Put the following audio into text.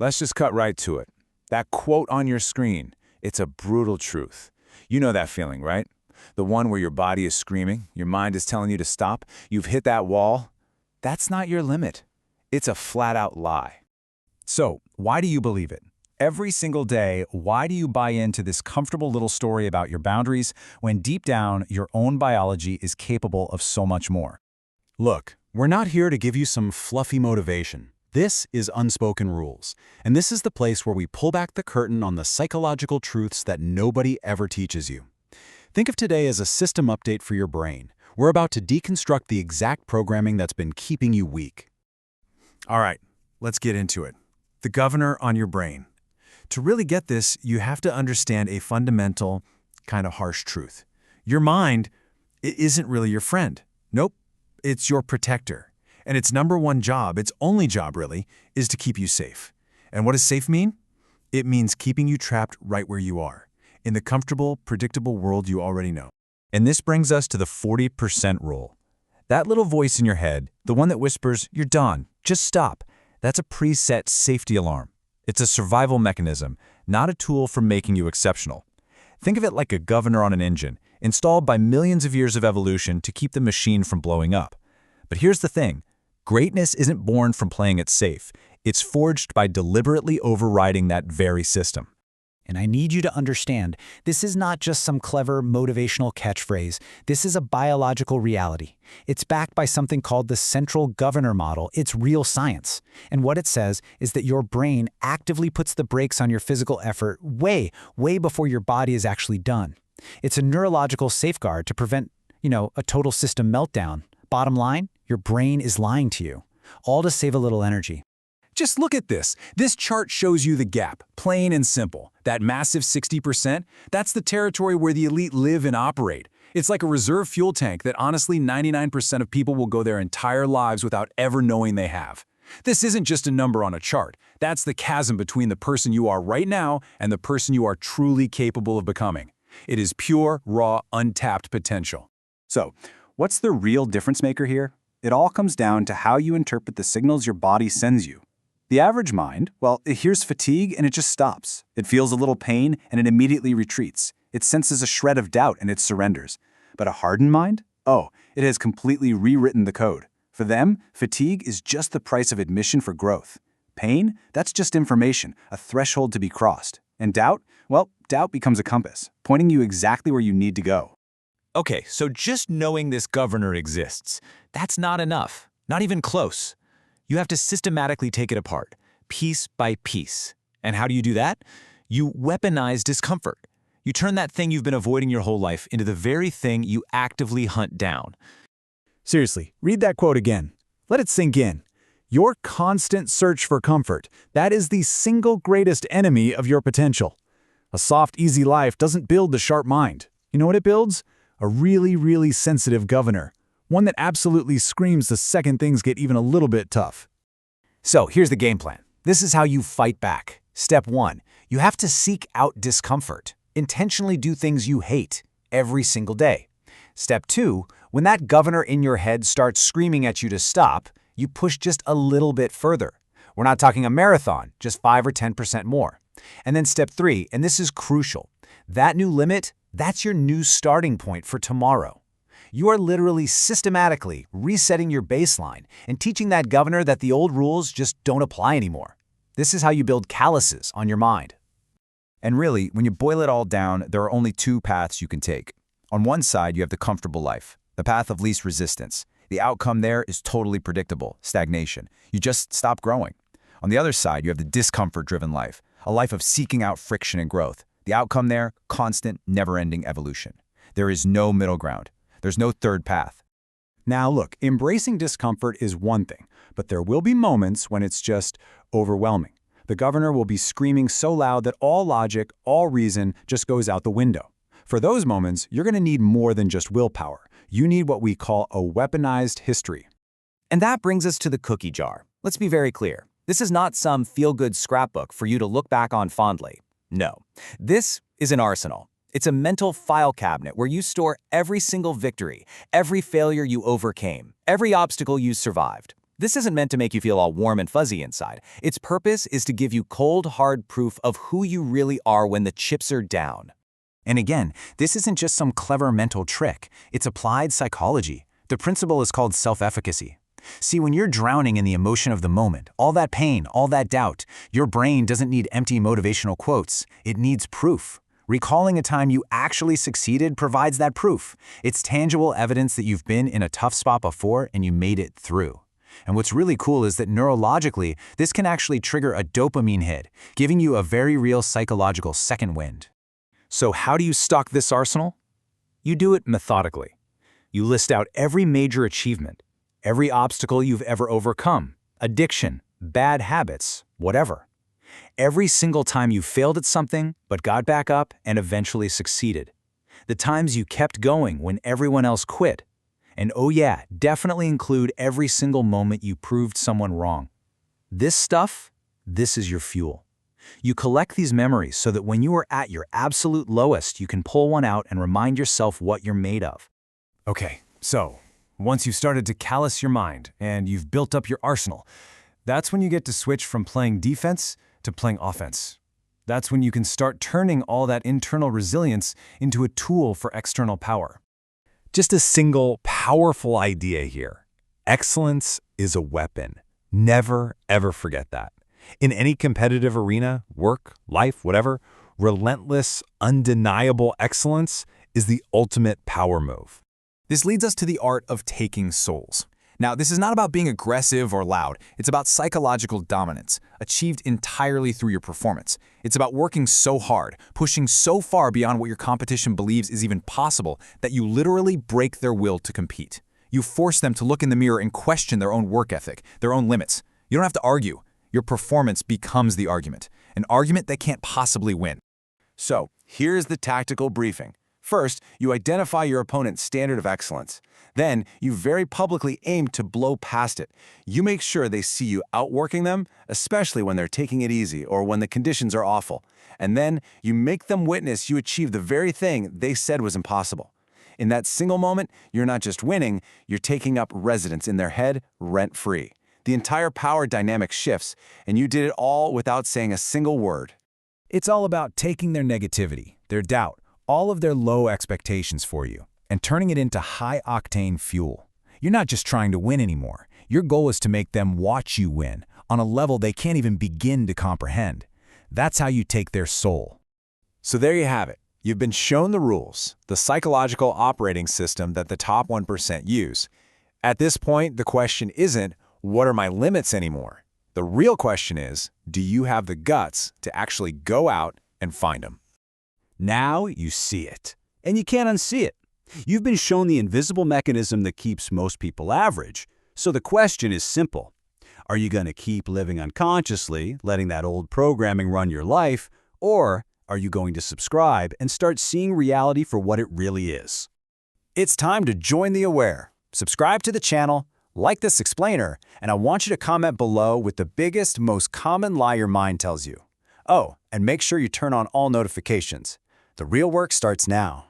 Let's just cut right to it. That quote on your screen, it's a brutal truth. You know that feeling, right? The one where your body is screaming, your mind is telling you to stop, you've hit that wall. That's not your limit. It's a flat-out lie. So, why do you believe it? Every single day, why do you buy into this comfortable little story about your boundaries when deep down, your own biology is capable of so much more? Look, we're not here to give you some fluffy motivation. This is Unspoken Rules, and this is the place where we pull back the curtain on the psychological truths that nobody ever teaches you. Think of today as a system update for your brain. We're about to deconstruct the exact programming that's been keeping you weak. All right, let's get into it. The governor on your brain. To really get this, you have to understand a fundamental, kind of harsh truth. Your mind, it isn't really your friend. Nope, it's your protector. And its number one job, its only job really, is to keep you safe. And what does safe mean? It means keeping you trapped right where you are, in the comfortable, predictable world you already know. And this brings us to the 40% rule. That little voice in your head, the one that whispers, "You're done, just stop," that's a preset safety alarm. It's a survival mechanism, not a tool for making you exceptional. Think of it like a governor on an engine, installed by millions of years of evolution to keep the machine from blowing up. But here's the thing. Greatness isn't born from playing it safe. It's forged by deliberately overriding that very system. And I need you to understand, this is not just some clever motivational catchphrase. This is a biological reality. It's backed by something called the Central Governor Model. It's real science. And what it says is that your brain actively puts the brakes on your physical effort way before your body is actually done. It's a neurological safeguard to prevent, a total system meltdown. Bottom line, your brain is lying to you, all to save a little energy. Just look at this. This chart shows you the gap, plain and simple. That massive 60%, that's the territory where the elite live and operate. It's like a reserve fuel tank that honestly 99% of people will go their entire lives without ever knowing they have. This isn't just a number on a chart. That's the chasm between the person you are right now and the person you are truly capable of becoming. It is pure, raw, untapped potential. So, what's the real difference maker here? It all comes down to how you interpret the signals your body sends you. The average mind, well, it hears fatigue and it just stops. It feels a little pain and it immediately retreats. It senses a shred of doubt and it surrenders. But a hardened mind? Oh, it has completely rewritten the code. For them, fatigue is just the price of admission for growth. Pain? That's just information, a threshold to be crossed. And doubt? Well, doubt becomes a compass, pointing you exactly where you need to go. Okay, so just knowing this governor exists, that's not enough, not even close. You have to systematically take it apart, piece by piece. And how do you do that? You weaponize discomfort. You turn that thing you've been avoiding your whole life into the very thing you actively hunt down. Seriously, read that quote again. Let it sink in. Your constant search for comfort, that is the single greatest enemy of your potential. A soft, easy life doesn't build the sharp mind. You know what it builds? A really, really sensitive governor. One that absolutely screams the second things get even a little bit tough. So here's the game plan. This is how you fight back. Step 1, you have to seek out discomfort. Intentionally do things you hate every single day. Step 2, when that governor in your head starts screaming at you to stop, you push just a little bit further. We're not talking a marathon, just 5 or 10% more. And then step 3, and this is crucial, that new limit, that's your new starting point for tomorrow. You are literally systematically resetting your baseline and teaching that governor that the old rules just don't apply anymore. This is how you build calluses on your mind. And really, when you boil it all down, there are only two paths you can take. On one side, you have the comfortable life, the path of least resistance. The outcome there is totally predictable, stagnation. You just stop growing. On the other side, you have the discomfort-driven life, a life of seeking out friction and growth. The outcome there, constant, never-ending evolution. There is no middle ground. There's no third path. Now look, embracing discomfort is one thing, but there will be moments when it's just overwhelming. The governor will be screaming so loud that all logic, all reason just goes out the window. For those moments, you're going to need more than just willpower. You need what we call a weaponized history. And that brings us to the cookie jar. Let's be very clear. This is not some feel-good scrapbook for you to look back on fondly. No, this is an arsenal. It's a mental file cabinet where you store every single victory, every failure you overcame, every obstacle you survived. This isn't meant to make you feel all warm and fuzzy inside. Its purpose is to give you cold, hard proof of who you really are when the chips are down. And again, this isn't just some clever mental trick. It's applied psychology. The principle is called self-efficacy. See, when you're drowning in the emotion of the moment, all that pain, all that doubt, your brain doesn't need empty motivational quotes. It needs proof. Recalling a time you actually succeeded provides that proof. It's tangible evidence that you've been in a tough spot before and you made it through. And what's really cool is that neurologically, this can actually trigger a dopamine hit, giving you a very real psychological second wind. So how do you stock this arsenal? You do it methodically. You list out every major achievement, every obstacle you've ever overcome, addiction, bad habits, whatever. Every single time you failed at something, but got back up and eventually succeeded. The times you kept going when everyone else quit. And oh yeah, definitely include every single moment you proved someone wrong. This stuff, this is your fuel. You collect these memories so that when you are at your absolute lowest, you can pull one out and remind yourself what you're made of. Okay, so once you've started to callous your mind and you've built up your arsenal, that's when you get to switch from playing defense to playing offense. That's when you can start turning all that internal resilience into a tool for external power. Just a single, powerful idea here. Excellence is a weapon. Never, ever forget that. In any competitive arena, work, life, whatever, relentless, undeniable excellence is the ultimate power move. This leads us to the art of taking souls. Now, this is not about being aggressive or loud. It's about psychological dominance, achieved entirely through your performance. It's about working so hard, pushing so far beyond what your competition believes is even possible, that you literally break their will to compete. You force them to look in the mirror and question their own work ethic, their own limits. You don't have to argue. Your performance becomes the argument, an argument they can't possibly win. So, here's the tactical briefing. First, you identify your opponent's standard of excellence. Then, you very publicly aim to blow past it. You make sure they see you outworking them, especially when they're taking it easy or when the conditions are awful. And then, you make them witness you achieve the very thing they said was impossible. In that single moment, you're not just winning, you're taking up residence in their head rent-free. The entire power dynamic shifts, and you did it all without saying a single word. It's all about taking their negativity, their doubt, all of their low expectations for you, and turning it into high-octane fuel. You're not just trying to win anymore. Your goal is to make them watch you win on a level they can't even begin to comprehend. That's how you take their soul. So there you have it. You've been shown the rules, the psychological operating system that the top 1% use. At this point, the question isn't, what are my limits anymore? The real question is, do you have the guts to actually go out and find them? Now you see it, and you can't unsee it. You've been shown the invisible mechanism that keeps most people average. So the question is simple. Are you going to keep living unconsciously, letting that old programming run your life, or are you going to subscribe and start seeing reality for what it really is? It's time to join the aware. Subscribe to the channel, like this explainer, and I want you to comment below with the biggest, most common lie your mind tells you. Oh, and make sure you turn on all notifications. The real work starts now.